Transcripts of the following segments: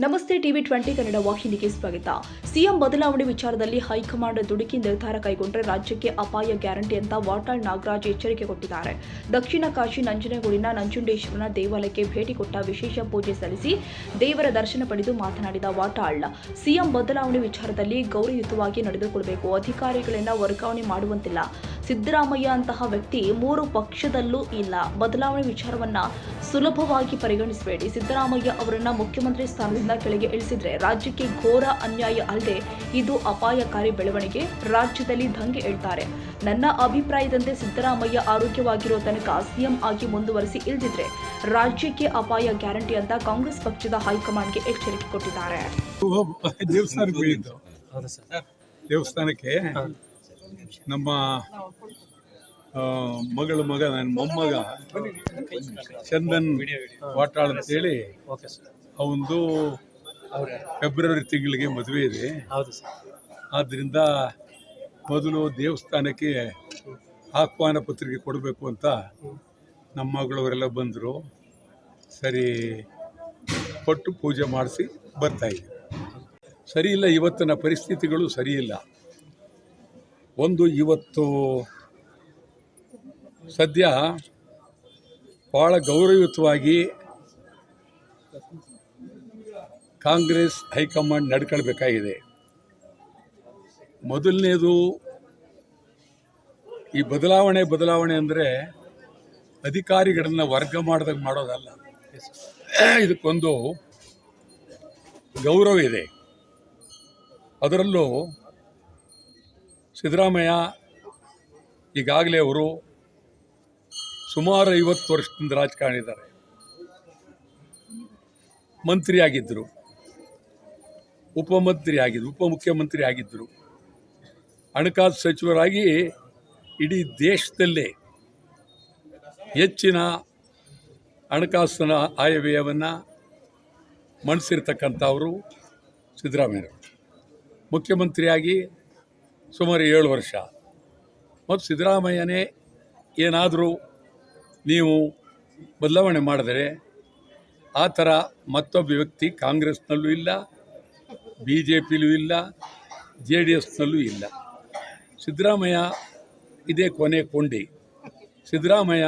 ನಮಸ್ತೆ ಟಿವಿ 20 ಕನ್ನಡ ವಾಹಿನಿಗೆ ಸ್ವಾಗತ. ಸಿಎಂ ಬದಲಾವಣೆ ವಿಚಾರದಲ್ಲಿ ಹೈಕಮಾಂಡ್ ದುಡುಕಿ ನಿರ್ಧಾರ ಕೈಗೊಂಡ್ರೆ ರಾಜ್ಯಕ್ಕೆ ಅಪಾಯ ಗ್ಯಾರಂಟಿ ಅಂತ ವಾಟಾಳ್ ನಾಗರಾಜ್ ಎಚ್ಚರಿಕೆ ಕೊಟ್ಟಿದ್ದಾರೆ. ದಕ್ಷಿಣ ಕಾಶಿ ನಂಜನಗೂಡಿನ ನಂಜುಂಡೇಶ್ವರನ ದೇವಾಲಯಕ್ಕೆ ಭೇಟಿ ಕೊಟ್ಟ ವಿಶೇಷ ಪೂಜೆ ಸಲ್ಲಿಸಿ ದೇವರ ದರ್ಶನ ಪಡೆದು ಮಾತನಾಡಿದ ವಾಟಾಳ್, ಸಿಎಂ ಬದಲಾವಣೆ ವಿಚಾರದಲ್ಲಿ ಗೌರವಯುತವಾಗಿ ನಡೆದುಕೊಳ್ಳಬೇಕು. ಅಧಿಕಾರಿಗಳನ್ನ ವರ್ಗಾವಣೆ ಮಾಡುವಂತಿಲ್ಲ. ಸಿದ್ದರಾಮಯ್ಯ ಅಂತಹ ವ್ಯಕ್ತಿ 3 ಪಕ್ಷದಲ್ಲೂ ಇಲ್ಲ. ಬದಲಾವಣೆ ವಿಚಾರವನ್ನ ಸುಲಭವಾಗಿ ಪರಿಗಣಿಸಬೇಡಿ. ಸಿದ್ದರಾಮಯ್ಯ ಅವರನ್ನ ಮುಖ್ಯಮಂತ್ರಿ ಸ್ಥಾನದಿಂದ ಕೆಳಗೆ ಇಳಿಸಿದ್ರೆ ರಾಜ್ಯಕ್ಕೆ ಘೋರ ಅನ್ಯಾಯ ಅಲ್ಲದೆ ಇದು ಅಪಾಯಕಾರಿ ಬೆಳವಣಿಗೆ. ರಾಜ್ಯದಲ್ಲಿ ದಂಗೆ ಏಳ್ತಾರೆ. ನನ್ನ ಅಭಿಪ್ರಾಯದಂತೆ ಸಿದ್ದರಾಮಯ್ಯ ಆರೋಗ್ಯವಾಗಿರೋ ತನಕ ಸಿಎಂ ಆಗಿ ಮುಂದುವರಿಸಿ, ಇಲ್ದಿದ್ರೆ ರಾಜ್ಯಕ್ಕೆ ಅಪಾಯ ಗ್ಯಾರಂಟಿ ಅಂತ ಕಾಂಗ್ರೆಸ್ ಪಕ್ಷದ ಹೈಕಮಾಂಡ್ಗೆ ಎಚ್ಚರಿಕೆ ಕೊಟ್ಟಿದ್ದಾರೆ. ದೇವಸ್ಥಾನಕ್ಕೆ ನಮ್ಮ ಮಗಳ ಮಗ, ನನ್ನ ಮೊಮ್ಮಗ ಚಂದನ್ ವಾಟಾಳ್ ಅಂತೇಳಿ ಅವನದು ಫೆಬ್ರವರಿ ತಿಂಗಳಿಗೆ ಮದುವೆ ಇದೆ. ಆದ್ದರಿಂದ ಮೊದಲು ದೇವಸ್ಥಾನಕ್ಕೆ ಆಹ್ವಾನ ಪತ್ರಿಕೆ ಕೊಡಬೇಕು ಅಂತ ನಮ್ಮ ಮಗಳವರೆಲ್ಲ ಬಂದರು. ಸರಿ ಕೊಟ್ಟು ಪೂಜೆ ಮಾಡಿಸಿ ಬರ್ತಾಯಿದ್ವಿ. ಸರಿ ಇಲ್ಲ, ಇವತ್ತಿನ ಪರಿಸ್ಥಿತಿಗಳು ಸರಿ ಇಲ್ಲ. ಒಂದು, ಇವತ್ತು ಸದ್ಯ ಭಾಳ ಗೌರವಯುತವಾಗಿ ಕಾಂಗ್ರೆಸ್ ಹೈಕಮಾಂಡ್ ನಡ್ಕೊಳ್ಬೇಕಾಗಿದೆ. ಮೊದಲನೇದು, ಈ ಬದಲಾವಣೆ ಅಂದರೆ ಅಧಿಕಾರಿಗಳನ್ನು ವರ್ಗ ಮಾಡಿದಾಗ ಮಾಡೋದಲ್ಲ. ಇದಕ್ಕೊಂದು ಗೌರವ ಇದೆ. ಅದರಲ್ಲೂ ಸಿದ್ದರಾಮಯ್ಯ ಈಗಾಗಲೇ ಅವರು ಸುಮಾರು 50 ವರ್ಷದಿಂದ ರಾಜಕಾರಣ ಇದ್ದಾರೆ. ಮಂತ್ರಿ ಆಗಿದ್ದರು, ಉಪಮುಖ್ಯಮಂತ್ರಿ ಆಗಿದ್ದರು, ಹಣಕಾಸು ಸಚಿವರಾಗಿ ಇಡೀ ದೇಶದಲ್ಲೇ ಹೆಚ್ಚಿನ ಹಣಕಾಸಿನ ಆಯವ್ಯಯವನ್ನು ಮಂಡಿಸಿರ್ತಕ್ಕಂಥವರು ಸಿದ್ದರಾಮಯ್ಯವರು. ಮುಖ್ಯಮಂತ್ರಿಯಾಗಿ ಸುಮಾರು 7 ವರ್ಷ. ಮತ್ತು ಸಿದ್ದರಾಮಯ್ಯನೇ ಏನಾದರೂ ನೀವು ಬದಲಾವಣೆ ಮಾಡಿದರೆ ಆ ಥರ ಮತ್ತೊಬ್ಬ ವ್ಯಕ್ತಿ ಕಾಂಗ್ರೆಸ್ನಲ್ಲೂ ಇಲ್ಲ, BJPಲೂ ಇಲ್ಲ, JDSನಲ್ಲೂ ಇಲ್ಲ. ಸಿದ್ದರಾಮಯ್ಯ ಇದೇ ಕೊನೆ ಕೊಂಡಿ. ಸಿದ್ದರಾಮಯ್ಯ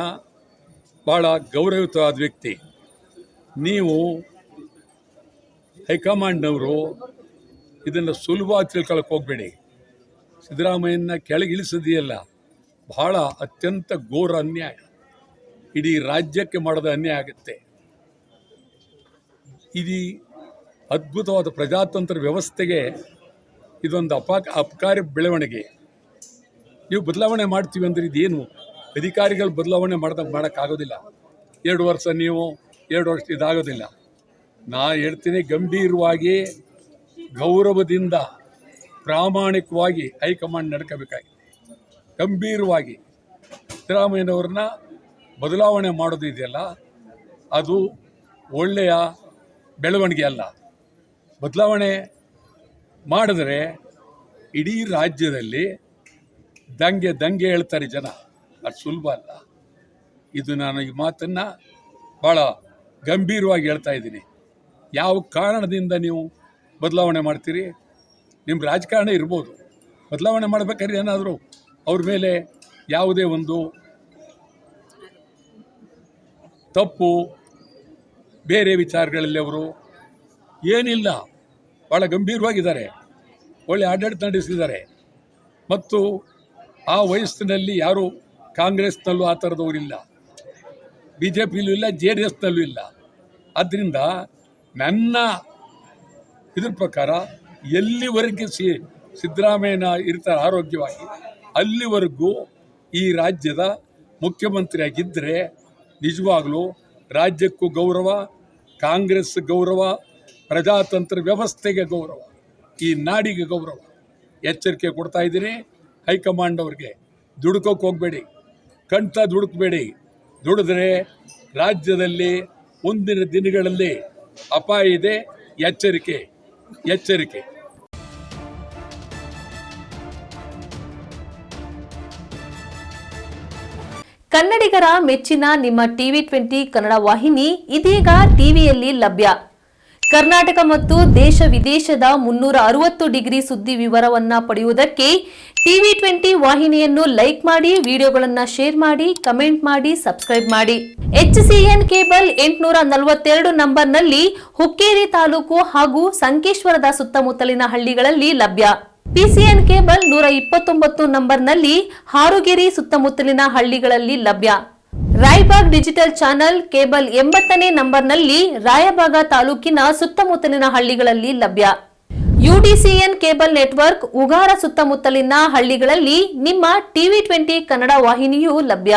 ಭಾಳ ಗೌರವಯುತವಾದ ವ್ಯಕ್ತಿ. ನೀವು ಹೈಕಮಾಂಡ್ನವರು ಇದನ್ನು ಸುಲಭವಾಗಿ ತಿಳ್ಕೊಳ್ಳೋಕೆ ಹೋಗಬೇಡಿ. ಸಿದ್ದರಾಮಯ್ಯನ ಕೆಳಗಿಳಿಸೋದಿಯಲ್ಲ, ಬಹಳ ಅತ್ಯಂತ ಘೋರ ಅನ್ಯಾಯ. ಇಡೀ ರಾಜ್ಯಕ್ಕೆ ಮಾಡೋದ ಅನ್ಯಾಯ ಆಗುತ್ತೆ. ಇದು ಅದ್ಭುತವಾದ ಪ್ರಜಾತಂತ್ರ ವ್ಯವಸ್ಥೆಗೆ ಇದೊಂದು ಅಪಕಾರಿ ಬೆಳವಣಿಗೆ. ನೀವು ಬದಲಾವಣೆ ಮಾಡ್ತೀವಿ ಅಂದರೆ ಇದೇನು? ಅಧಿಕಾರಿಗಳು ಬದಲಾವಣೆ ಮಾಡೋಕ್ಕಾಗೋದಿಲ್ಲ. 2 ವರ್ಷ ನೀವು 2 ವರ್ಷ ಇದಾಗೋದಿಲ್ಲ. ನಾ ಹೇಳ್ತೀನಿ, ಗಂಭೀರವಾಗಿ ಗೌರವದಿಂದ ಪ್ರಾಮಾಣಿಕವಾಗಿ ಹೈಕಮಾಂಡ್ ನಡ್ಕೋಬೇಕಾಗಿದೆ. ಗಂಭೀರವಾಗಿ ಸಿದ್ದರಾಮಯ್ಯನವ್ರನ್ನ ಬದಲಾವಣೆ ಮಾಡೋದು ಇದೆಯಲ್ಲ, ಅದು ಒಳ್ಳೆಯ ಬೆಳವಣಿಗೆ ಅಲ್ಲ. ಬದಲಾವಣೆ ಮಾಡಿದ್ರೆ ಇಡೀ ರಾಜ್ಯದಲ್ಲಿ ದಂಗೆ ಹೇಳ್ತಾರೆ ಜನ. ಅದು ಸುಲಭ ಅಲ್ಲ. ಇದು ನಾನು ಈ ಮಾತನ್ನು ಭಾಳ ಗಂಭೀರವಾಗಿ ಹೇಳ್ತಾ ಇದ್ದೀನಿ. ಯಾವ ಕಾರಣದಿಂದ ನೀವು ಬದಲಾವಣೆ ಮಾಡ್ತೀರಿ? ನಿಮ್ಮ ರಾಜಕಾರಣ ಇರ್ಬೋದು, ಬದಲಾವಣೆ ಮಾಡಬೇಕಾದ್ರೆ ಏನಾದರೂ ಅವ್ರ ಮೇಲೆ ಯಾವುದೇ ಒಂದು ತಪ್ಪು ಬೇರೆ ವಿಚಾರಗಳಲ್ಲಿ ಅವರು ಏನಿಲ್ಲ, ಭಾಳ ಗಂಭೀರವಾಗಿದ್ದಾರೆ, ಒಳ್ಳೆ ಆಡಳಿತ ನಡೆಸಿದ್ದಾರೆ. ಮತ್ತು ಆ ವಯಸ್ಸಿನಲ್ಲಿ ಯಾರು ಕಾಂಗ್ರೆಸ್ನಲ್ಲೂ ಆ ಥರದವರಿಲ್ಲ, BJPಲೂ ಇಲ್ಲ, JDSನಲ್ಲೂ ಇಲ್ಲ. ಆದ್ದರಿಂದ ನನ್ನ ಇದ್ರ ಪ್ರಕಾರ ಎಲ್ಲಿವರೆಗೆ ಸಿದ್ದರಾಮಯ್ಯನ ಇರ್ತಾರೆ ಆರೋಗ್ಯವಾಗಿ, ಅಲ್ಲಿವರೆಗೂ ಈ ರಾಜ್ಯದ ಮುಖ್ಯಮಂತ್ರಿಯಾಗಿದ್ದರೆ ನಿಜವಾಗಲೂ ರಾಜ್ಯಕ್ಕೂ ಗೌರವ, ಕಾಂಗ್ರೆಸ್ ಗೌರವ, ಪ್ರಜಾತಂತ್ರ ವ್ಯವಸ್ಥೆಗೆ ಗೌರವ, ಈ ನಾಡಿಗೆ ಗೌರವ. ಎಚ್ಚರಿಕೆ ಕೊಡ್ತಾ ಇದ್ದೀನಿ ಹೈಕಮಾಂಡ್ ಅವ್ರಿಗೆ. ದುಡ್ಕೋಕೆ ಹೋಗಬೇಡಿ, ದುಡುಕಬೇಡಿ. ದುಡಿದ್ರೆ ರಾಜ್ಯದಲ್ಲಿ ಮುಂದಿನ ದಿನಗಳಲ್ಲಿ ಅಪಾಯ ಇದೆ. ಎಚ್ಚರಿಕೆ. ಕನ್ನಡಿಗರ ಮೆಚ್ಚಿನ ನಿಮ್ಮ ಟಿವಿ 20 ಕನ್ನಡ ವಾಹಿನಿ ಇದೀಗ ಟಿವಿಯಲ್ಲಿ ಲಭ್ಯ. ಕರ್ನಾಟಕ ಮತ್ತು ದೇಶ ವಿದೇಶದ 360 ಡಿಗ್ರಿ ಸುದ್ದಿ ವಿವರವನ್ನ ಪಡೆಯುವುದಕ್ಕೆ TV20 ವಾಹಿನಿಯನ್ನು ಲೈಕ್ ಮಾಡಿ, ವಿಡಿಯೋಗಳನ್ನ ಶೇರ್ ಮಾಡಿ, ಕಮೆಂಟ್ ಮಾಡಿ, ಸಬ್ಸ್ಕ್ರೈಬ್ ಮಾಡಿ. HCN ಕೇಬಲ್ 842 ನಂಬರ್ನಲ್ಲಿ ಹುಕ್ಕೇರಿ ತಾಲೂಕು ಹಾಗೂ ಸಂಕೇಶ್ವರದ ಸುತ್ತಮುತ್ತಲಿನ ಹಳ್ಳಿಗಳಲ್ಲಿ ಲಭ್ಯ. PCN ಕೇಬಲ್ 129 ನಂಬರ್ನಲ್ಲಿ ಹಾರುಗೆರೆ ಸುತ್ತಮುತ್ತಲಿನ ಹಳ್ಳಿಗಳಲ್ಲಿ ಲಭ್ಯ. ರಾಯಬಾಗ್ ಡಿಜಿಟಲ್ ಚಾನೆಲ್ ಕೇಬಲ್ 80ನೇ ನಂಬರ್ನಲ್ಲಿ ರಾಯಬಾಗ ತಾಲೂಕಿನ ಸುತ್ತಮುತ್ತಲಿನ ಹಳ್ಳಿಗಳಲ್ಲಿ ಲಭ್ಯ. UDCN ಕೇಬಲ್ ನೆಟ್ವರ್ಕ್ ಉಗಾರ ಸುತ್ತಮುತ್ತಲಿನ ಹಳ್ಳಿಗಳಲ್ಲಿ ನಿಮ್ಮ TV20 ಕನ್ನಡ ವಾಹಿನಿಯೂ ಲಭ್ಯ.